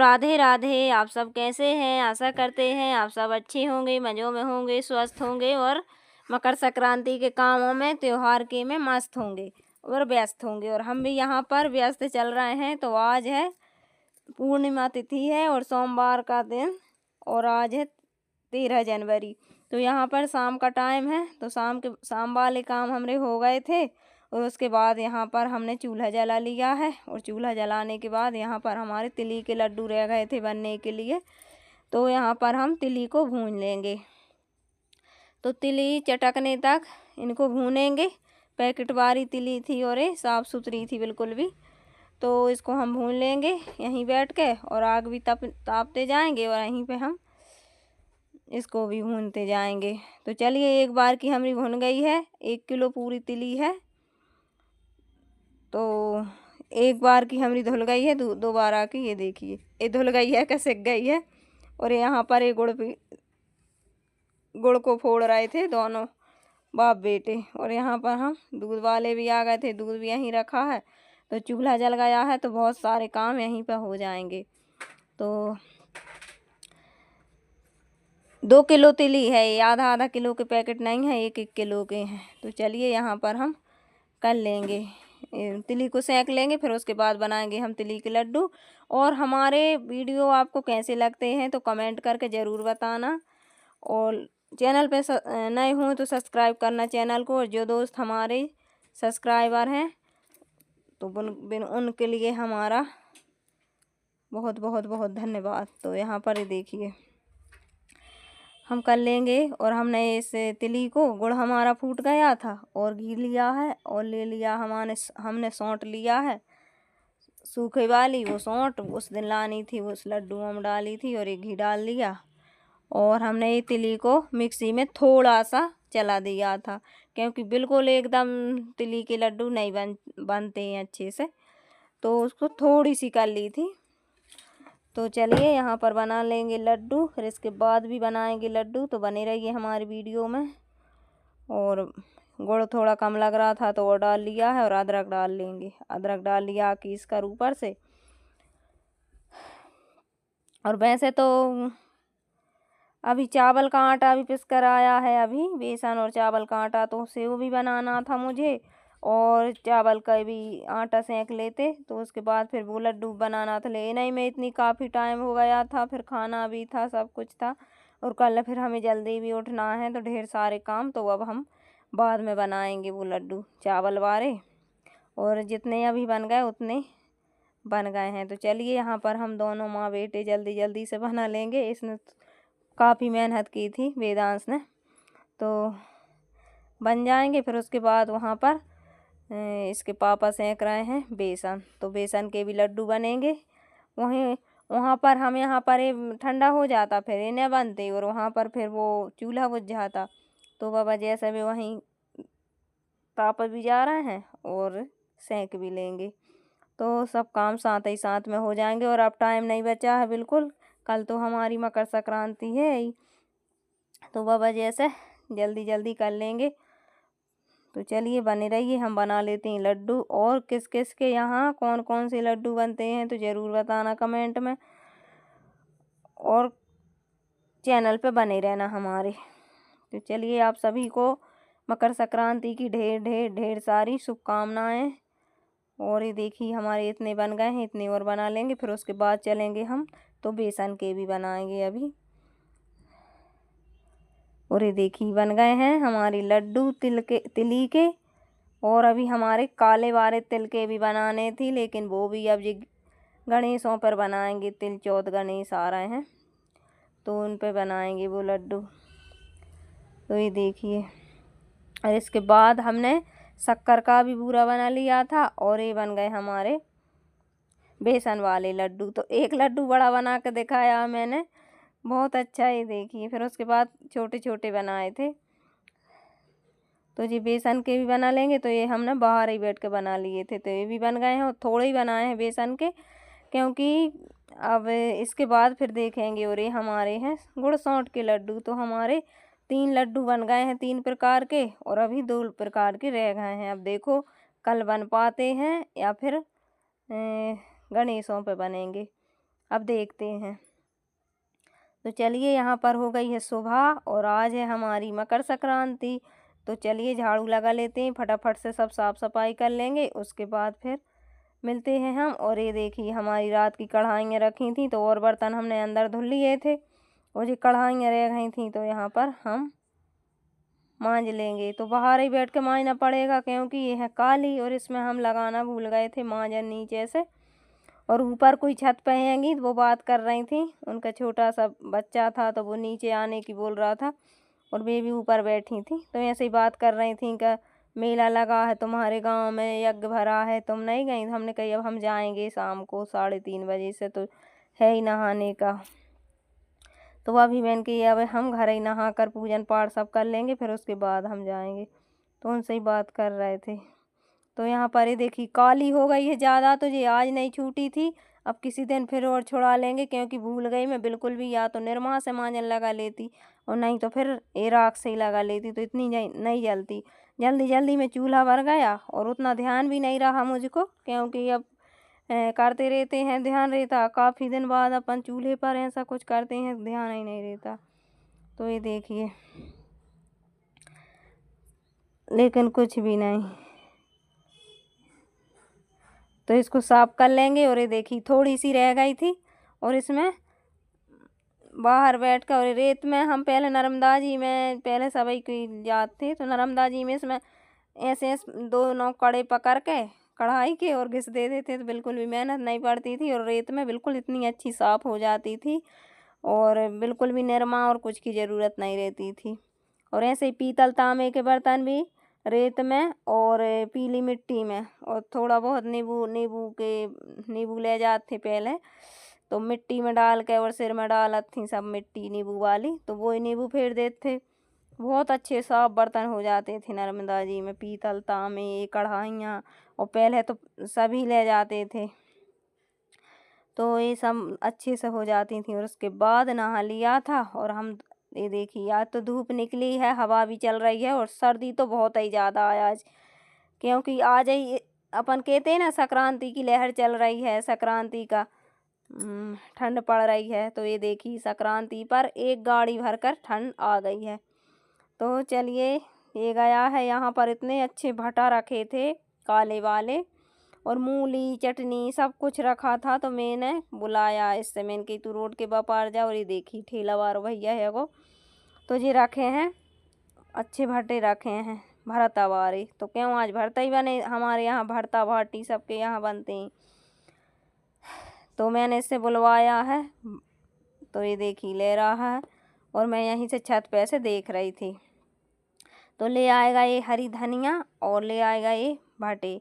राधे राधे। आप सब कैसे हैं? आशा करते हैं आप सब अच्छे होंगे, मज़ों में होंगे, स्वस्थ होंगे और मकर संक्रांति के कामों में, त्योहार के में मस्त होंगे और व्यस्त होंगे। और हम भी यहाँ पर व्यस्त चल रहे हैं। तो आज है पूर्णिमा तिथि है और सोमवार का दिन, और आज है 13 जनवरी। तो यहाँ पर शाम का टाइम है, तो शाम वाले काम हमारे हो गए थे। और उसके बाद यहाँ पर हमने चूल्हा जला लिया है, और चूल्हा जलाने के बाद यहाँ पर हमारे तिली के लड्डू रह गए थे बनने के लिए। तो यहाँ पर हम तिली को भून लेंगे। तो तिली चटकने तक इनको भूनेंगे। पैकेट वाली तिली थी और ये साफ़ सुथरी थी बिल्कुल भी। तो इसको हम भून लेंगे यहीं बैठ के, और आग भी तापते जाएंगे और यहीं पे हम इसको भी भूनते जाएंगे। तो चलिए, एक बार की हमारी भुन गई है। 1 किलो पूरी तिली है, तो एक बार की हमारी धुल गई है। दोबारा की ये देखिए, ये धुल गई है कि सिक गई है। और यहाँ पर ये गुड़ को फोड़ रहे थे दोनों बाप बेटे। और यहाँ पर हम दूध वाले भी आ गए थे, दूध भी यहीं रखा है। तो चूल्हा जल गया है, तो बहुत सारे काम यहीं पर हो जाएंगे। तो 2 किलो तिली है, ये आधा किलो के पैकेट नहीं है, 1 किलो के हैं। तो चलिए, यहाँ पर हम कर लेंगे, तिली को सेंक लेंगे, फिर उसके बाद बनाएंगे हम तिली के लड्डू। और हमारे वीडियो आपको कैसे लगते हैं तो कमेंट करके ज़रूर बताना। और चैनल पे नए हों तो सब्सक्राइब करना चैनल को। और जो दोस्त हमारे सब्सक्राइबर हैं तो उनके लिए हमारा बहुत बहुत बहुत धन्यवाद। तो यहाँ पर ये देखिए, हम कर लेंगे। और हमने इस तिली को, गुड़ हमारा फूट गया था और घी लिया है, और ले लिया हमने सौंठ लिया है सूखे वाली। वो सौंठ उस दिन लानी थी, उस लड्डू में डाली थी, और ये घी डाल लिया। और हमने ये तिली को मिक्सी में थोड़ा सा चला दिया था, क्योंकि बिल्कुल एकदम तिली के लड्डू नहीं बनते हैं अच्छे से। तो उसको थोड़ी सी कर ली थी। तो चलिए, यहाँ पर बना लेंगे लड्डू, फिर इसके बाद भी बनाएंगे लड्डू। तो बने रहिए हमारी वीडियो में। और गुड़ थोड़ा कम लग रहा था तो वो डाल लिया है, और अदरक डाल लेंगे। अदरक डाल लिया कि इसका ऊपर से। और वैसे तो अभी चावल का आटा भी पिस कर आया है, अभी बेसन और चावल का आटा। तो सेव भी बनाना था मुझे, और चावल का भी आटा सेंक लेते, तो उसके बाद फिर वो लड्डू बनाना था। ले नहीं, मैं इतनी काफ़ी टाइम हो गया था, फिर खाना भी था, सब कुछ था। और कल फिर हमें जल्दी भी उठना है, तो ढेर सारे काम। तो अब हम बाद में बनाएंगे वो लड्डू चावल वाले। और जितने अभी बन गए उतने बन गए हैं। तो चलिए, यहाँ पर हम दोनों माँ बेटे जल्दी जल्दी से बना लेंगे। इसने काफ़ी मेहनत की थी वेदांश ने, तो बन जाएंगे। फिर उसके बाद वहाँ पर इसके पापा सेंक रहे हैं बेसन, तो बेसन के भी लड्डू बनेंगे। वहाँ पर हम, यहाँ पर ये ठंडा हो जाता, फिर इन्हें बनते, और वहाँ पर फिर वो चूल्हा बुझ जाता। तो बाबा जैसे भी वहीं ताप भी जा रहे हैं और सेंक भी लेंगे। तो सब काम साथ ही साथ में हो जाएंगे। और अब टाइम नहीं बचा है बिल्कुल, कल तो हमारी मकर संक्रांति है ही। तो बाबा जैसे जल्दी जल्दी कर लेंगे। तो चलिए, बने रहिए, हम बना लेते हैं लड्डू। और किस किस के यहाँ कौन कौन से लड्डू बनते हैं तो ज़रूर बताना कमेंट में, और चैनल पे बने रहना हमारे। तो चलिए, आप सभी को मकर संक्रांति की ढेर ढेर ढेर सारी शुभकामनाएं। और ये देखिए, हमारे इतने बन गए हैं, इतने और बना लेंगे, फिर उसके बाद चलेंगे हम तो बेसन के भी बनाएंगे अभी। और ये देखिए, बन गए हैं हमारे लड्डू तिली के। और अभी हमारे काले वाले तिल के भी बनाने थी, लेकिन वो भी अब ये गणेशों पर बनाएंगे। तिल चौथ गणेश आ रहे हैं, तो उन पे बनाएंगे वो लड्डू। तो ये देखिए, और इसके बाद हमने शक्कर का भी बूरा बना लिया था, और ये बन गए हमारे बेसन वाले लड्डू। तो एक लड्डू बड़ा बना के दिखाया मैंने, बहुत अच्छा। ये देखिए, फिर उसके बाद छोटे छोटे बनाए थे। तो ये बेसन के भी बना लेंगे। तो ये हमने बाहर ही बैठ के बना लिए थे, तो ये भी बन गए हैं। और थोड़े ही बनाए हैं बेसन के, क्योंकि अब इसके बाद फिर देखेंगे। और ये हमारे हैं गुड़ सौंठ के लड्डू। तो हमारे 3 लड्डू बन गए हैं, 3 प्रकार के, और अभी 2 प्रकार के रह गए हैं। अब देखो कल बन पाते हैं या फिर गणेशों पे बनेंगे। अब देखते हैं। तो चलिए यहाँ पर हो गई है सुबह और आज है हमारी मकर संक्रांति। तो चलिए झाड़ू लगा लेते हैं, फटाफट से सब साफ सफाई कर लेंगे, उसके बाद फिर मिलते हैं हम। और ये देखिए हमारी रात की कढ़ाइयाँ रखी थी, तो और बर्तन हमने अंदर धुल लिए थे और ये कढ़ाइयाँ रह गई थी, तो यहाँ पर हम मांज लेंगे। तो बाहर ही बैठ के मांजना पड़ेगा क्योंकि ये है काली और इसमें हम लगाना भूल गए थे मांजन नीचे से। और ऊपर कोई छत पे हैंगी, वो बात कर रही थी, उनका छोटा सा बच्चा था तो वो नीचे आने की बोल रहा था और वे भी ऊपर बैठी थी, तो ऐसे ही बात कर रही थी कि मेला लगा है तुम्हारे गांव में, यज्ञ भरा है, तुम नहीं गई। तो हमने कही अब हम जाएंगे शाम को 3:30 बजे से, तो है ही नहाने का। तो अभी मैंने कही अब हम घर ही नहा कर पूजन पाठ सब कर लेंगे, फिर उसके बाद हम जाएंगे। तो उनसे ही बात कर रहे थे। तो यहाँ पर ये देखिए काली हो गई है ज़्यादा, तो ये आज नहीं छूटी थी, अब किसी दिन फिर और छुड़ा लेंगे क्योंकि भूल गई मैं बिल्कुल भी। या तो निरमा से मांजन लगा लेती और नहीं तो फिर ये राख से ही लगा लेती, तो इतनी नहीं जलती। जल्दी जल्दी में चूल्हा भर गया और उतना ध्यान भी नहीं रहा मुझको, क्योंकि अब करते रहते हैं, ध्यान रहता काफ़ी दिन बाद अपन चूल्हे पर ऐसा कुछ करते हैं, ध्यान ही नहीं रहता। तो ये देखिए लेकिन कुछ भी नहीं। तो इसको साफ कर लेंगे। और ये देखिए थोड़ी सी रह गई थी और इसमें बाहर बैठ कर, और रेत में हम पहले नर्मदा जी में पहले सभी की जात थे, तो नर्मदा जी में इसमें ऐसे 2 कड़े पकड़ के कढ़ाई के और घिस दे देते, तो बिल्कुल भी मेहनत नहीं पड़ती थी और रेत में बिल्कुल इतनी अच्छी साफ हो जाती थी और बिल्कुल भी निरमा और कुछ की ज़रूरत नहीं रहती थी। और ऐसे ही पीतल तांबे के बर्तन भी रेत में और पीली मिट्टी में, और थोड़ा बहुत नींबू ले जाते पहले, तो मिट्टी में डाल के और सिर में डालत थी सब मिट्टी नींबू वाली, तो वो ही नींबू फेर देते थे, बहुत अच्छे साफ बर्तन हो जाते थे नर्मदा जी में, पीतल तांबे कढ़ाइयाँ। और पहले तो सभी ले जाते थे, तो ये सब अच्छे से हो जाती थी। और उसके बाद नहा लिया था और हम ये देखिए आज तो धूप निकली है, हवा भी चल रही है और सर्दी तो बहुत ही ज़्यादा है आज, क्योंकि आज ही अपन कहते हैं ना संक्रांति की लहर चल रही है, संक्रांति का ठंड पड़ रही है। तो ये देखिए संक्रांति पर एक गाड़ी भरकर ठंड आ गई है। तो चलिए ये गया है, यहाँ पर इतने अच्छे भटा रखे थे काले वाले और मूली चटनी सब कुछ रखा था, तो मैंने बुलाया इससे, मैंने कही तू रोड के बापार जा। और ये देखी ठेला वार भैया है वो, तो ये रखे हैं अच्छे भट्टे रखे हैं भरता वारे। तो क्यों आज भरता ही बने, हमारे यहाँ भरता भाटी सबके यहाँ बनते हैं, तो मैंने इससे बुलवाया है। तो ये देखी ले रहा है और मैं यहीं से छत पे से देख रही थी। तो ले आएगा ये हरी धनिया और ले आएगा ये भटे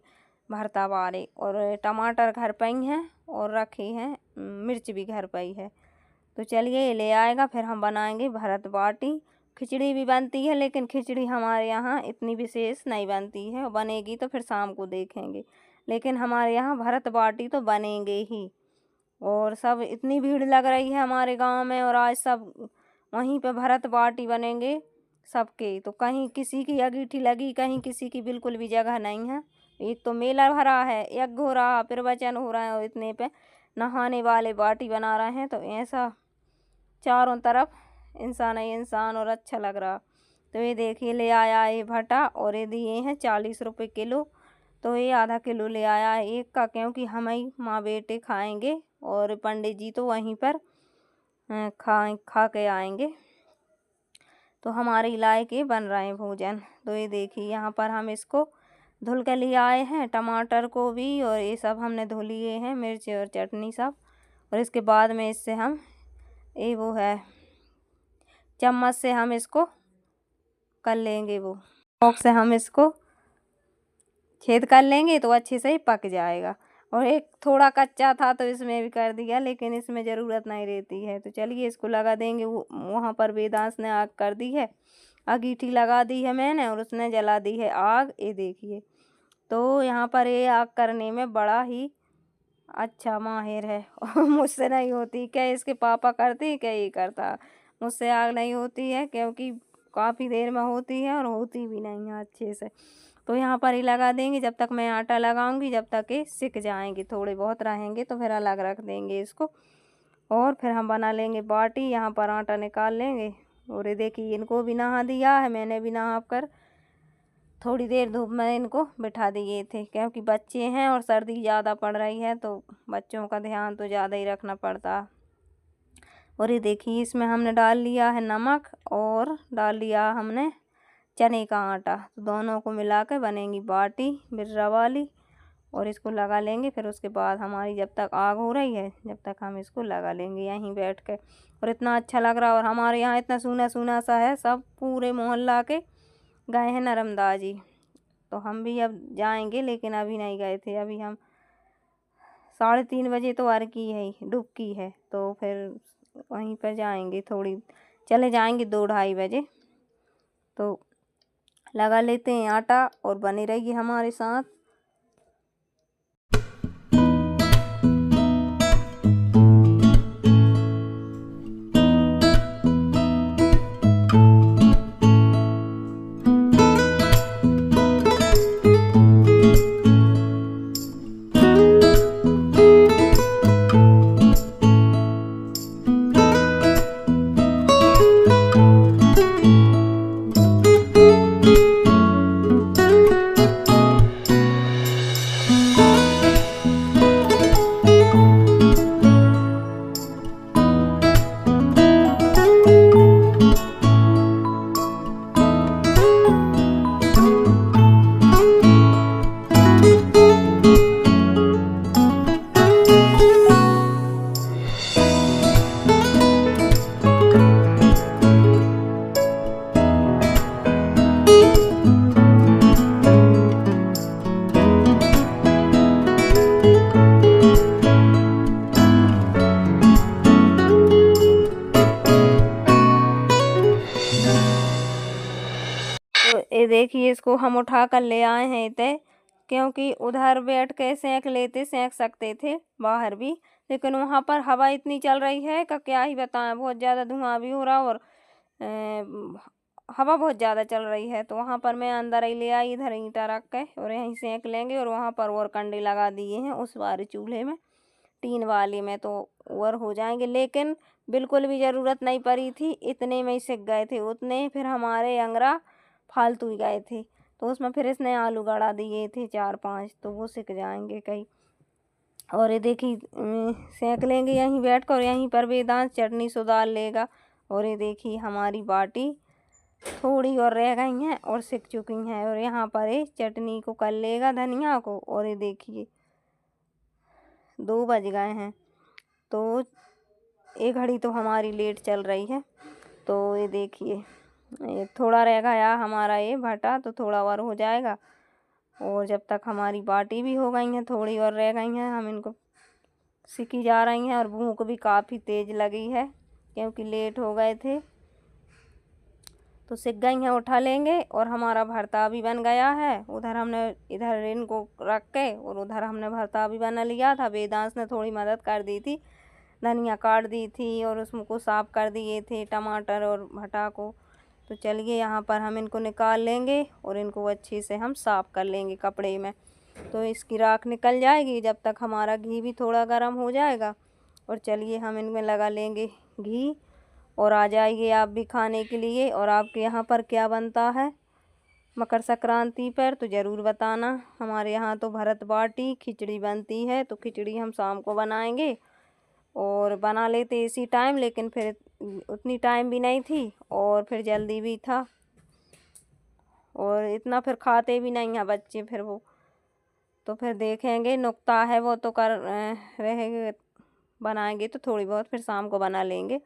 भरता वाले, और टमाटर घर पर ही हैं और रखे हैं, मिर्च भी घर पर ही है। तो चलिए ये ले आएगा, फिर हम बनाएंगे भरत बाटी। खिचड़ी भी बनती है, लेकिन खिचड़ी हमारे यहाँ इतनी विशेष नहीं बनती है, बनेगी तो फिर शाम को देखेंगे, लेकिन हमारे यहाँ भरत बाटी तो बनेंगे ही। और सब इतनी भीड़ लग रही है हमारे गांव में, और आज सब वहीं पे भरत बाटी बनेंगे सबके। तो कहीं किसी की अंगीठी लगी, कहीं किसी की बिल्कुल भी जगह नहीं है। एक तो मेला भरा है, यज्ञ हो रहा, प्रवचन हो रहा है और इतने पे नहाने वाले बाटी बना रहे हैं, तो ऐसा चारों तरफ इंसान ही इंसान और अच्छा लग रहा। तो ये देखिए ले आया ये भटा और ये दिए हैं 40 रुपये किलो। तो ये आधा किलो ले आया है एक का, क्योंकि हम ही माँ बेटे खाएंगे और पंडित जी तो वहीं पर खा के आएंगे, तो हमारे इलाके बन रहे हैं भोजन। तो ये देखिए यहाँ पर हम इसको धुल के लिए आए हैं, टमाटर को भी, और ये सब हमने धुल लिए हैं, मिर्च और चटनी सब। और इसके बाद में इससे हम ये वो है चम्मच से हम इसको कर लेंगे, वो फोक से हम इसको छेद कर लेंगे तो अच्छे से ही पक जाएगा। और एक थोड़ा कच्चा था तो इसमें भी कर दिया, लेकिन इसमें ज़रूरत नहीं रहती है। तो चलिए इसको लगा देंगे। वहाँ पर वेदांश ने आग कर दी है, अंगीठी लगा दी है मैंने और उसने जला दी है आग, ये देखिए। तो यहाँ पर ये आग करने में बड़ा ही अच्छा माहिर है और मुझसे नहीं होती, क्या इसके पापा करते क्या ये करता, मुझसे आग नहीं होती है, क्योंकि काफ़ी देर में होती है और होती भी नहीं है अच्छे से। तो यहाँ पर ही लगा देंगे, जब तक मैं आटा लगाऊंगी जब तक ये सिक जाएंगे, थोड़े बहुत रहेंगे तो फिर अलग रख देंगे इसको। और फिर हम बना लेंगे बाटी। यहाँ पर आटा निकाल लेंगे। और ये देखिए इनको भी नहा दिया है, मैंने भी नहा कर थोड़ी देर धूप में इनको बिठा दिए थे, क्योंकि बच्चे हैं और सर्दी ज़्यादा पड़ रही है तो बच्चों का ध्यान तो ज़्यादा ही रखना पड़ता। और ये देखिए इसमें हमने डाल लिया है नमक और डाल लिया हमने चने का आटा। तो दोनों को मिला कर बनेगी बाटी बिर्रा वाली। और इसको लगा लेंगे। फिर उसके बाद हमारी जब तक आग हो रही है जब तक हम इसको लगा लेंगे यहीं बैठ कर। और इतना अच्छा लग रहा है। और हमारे यहाँ इतना सूना सूना सा है, सब पूरे मोहल्ला के गए हैं नर्मदा जी। तो हम भी अब जाएंगे, लेकिन अभी नहीं गए थे। अभी हम 3:30 बजे तो अर्घी है, डुबकी है, तो फिर वहीं पर जाएंगे। थोड़ी चले जाएंगे 2-2:30 बजे। तो लगा लेते हैं आटा और बने रहिए हमारे साथ। तो ये देखिए इसको हम उठा कर ले आए हैं इतने, क्योंकि उधर बैठ के सेंक सकते थे बाहर भी, लेकिन वहाँ पर हवा इतनी चल रही है कि क्या ही बताएं। बहुत ज़्यादा धुआं भी हो रहा और हवा बहुत ज़्यादा चल रही है। तो वहाँ पर मैं अंदर ही ले आई, इधर ईंटा रख के, और यहीं सेंक लेंगे। और वहाँ पर और कंडे लगा दिए हैं उस वाले चूल्हे में, टीन वाले में, तो और हो जाएंगे। लेकिन बिल्कुल भी ज़रूरत नहीं पड़ी थी, इतने में ही सिक गए थे उतने। फिर हमारे अंगरा फालतू ही गए थे। तो उसमें फिर इसने आलू गड़ा दिए थे 4-5, तो वो सिक जाएंगे कहीं। और ये देखिए सेंक लेंगे यहीं बैठ कर। और यहीं पर वेदांत चटनी सुधार लेगा। और ये देखिए हमारी बाटी थोड़ी और रह गई हैं और सिक चुकी हैं। और यहाँ पर ये चटनी को कर लेगा, धनिया को। और ये देखिए 2 बज गए हैं, तो एक घड़ी तो हमारी लेट चल रही है। तो ये देखिए ये थोड़ा रह गया हमारा ये भटा, तो थोड़ा और हो जाएगा। और जब तक हमारी बाटी भी हो गई हैं, थोड़ी और रह गई हैं, हम इनको सिकी जा रही हैं। और भूख भी काफ़ी तेज़ लगी है, क्योंकि लेट हो गए थे। तो सिक गई हैं, उठा लेंगे। और हमारा भरता भी बन गया है। उधर हमने इधर इनको रख के और उधर हमने भरता भी बना लिया था। वेदांश ने थोड़ी मदद कर दी थी, धनिया काट दी थी और उसको साफ कर दिए थे, टमाटर और भटा को। तो चलिए यहाँ पर हम इनको निकाल लेंगे और इनको अच्छे से हम साफ कर लेंगे कपड़े में, तो इसकी राख निकल जाएगी। जब तक हमारा घी भी थोड़ा गर्म हो जाएगा। और चलिए हम इनमें लगा लेंगे घी। और आ जाइए आप भी खाने के लिए। और आपके यहाँ पर क्या बनता है मकर संक्रांति पर तो ज़रूर बताना। हमारे यहाँ तो भरत बाटी खिचड़ी बनती है, तो खिचड़ी हम शाम को बनाएंगे। और बना लेते इसी टाइम, लेकिन फिर उतनी टाइम भी नहीं थी और फिर जल्दी भी था। और इतना फिर खाते भी नहीं हैं बच्चे फिर वो, तो फिर देखेंगे नुक्ता है वो तो कर रहेंगे, बनाएंगे तो थोड़ी बहुत फिर शाम को बना लेंगे।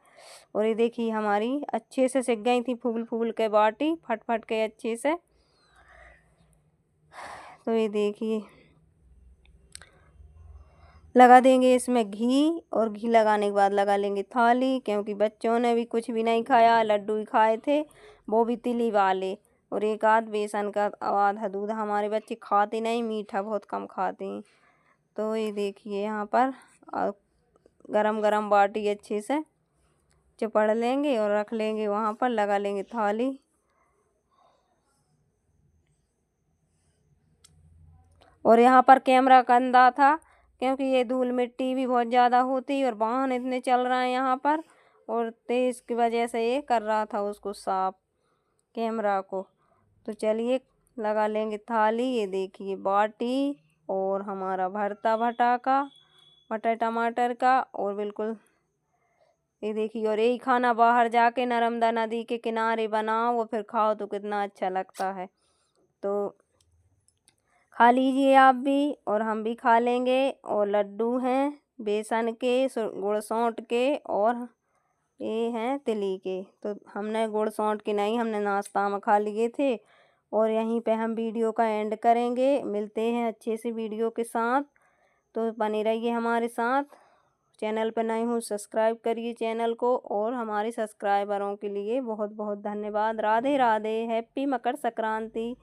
और ये देखिए हमारी अच्छे से सिक गई थी फूल फूल के बाटी, फट फट के अच्छे से। तो ये देखिए लगा देंगे इसमें घी। और घी लगाने के बाद लगा लेंगे थाली, क्योंकि बच्चों ने भी कुछ भी नहीं खाया, लड्डू ही खाए थे, वो भी तिली वाले। और एक आध बेसन का आधा दूध। हमारे बच्चे खाते नहीं, मीठा बहुत कम खाते हैं। तो ये देखिए यहाँ पर गरम गरम बाटी अच्छे से चपड़ लेंगे और रख लेंगे वहाँ पर, लगा लेंगे थाली। और यहाँ पर कैमरा गंदा था, क्योंकि ये धूल मिट्टी भी बहुत ज़्यादा होती है और वाहन इतने चल रहे हैं यहाँ पर, और तेज की वजह से ये कर रहा था उसको साफ कैमरा को। तो चलिए लगा लेंगे थाली। ये देखिए बाटी और हमारा भरता भटा का, मटर टमाटर का, और बिल्कुल ये देखिए। और यही खाना बाहर जाके नर्मदा नदी के किनारे बनाओ और फिर खाओ तो कितना अच्छा लगता है। तो खा लीजिए आप भी और हम भी खा लेंगे। और लड्डू हैं बेसन के, गुड़ सौंठ के, और ये हैं तिली के। तो हमने गुड़ सौंठ के नहीं, हमने नाश्ता में खा लिए थे। और यहीं पे हम वीडियो का एंड करेंगे। मिलते हैं अच्छे से वीडियो के साथ, तो बने रहिए हमारे साथ। चैनल पर नए हो सब्सक्राइब करिए चैनल को, और हमारे सब्सक्राइबरों के लिए बहुत बहुत धन्यवाद। राधे राधे, हैप्पी मकर संक्रांति।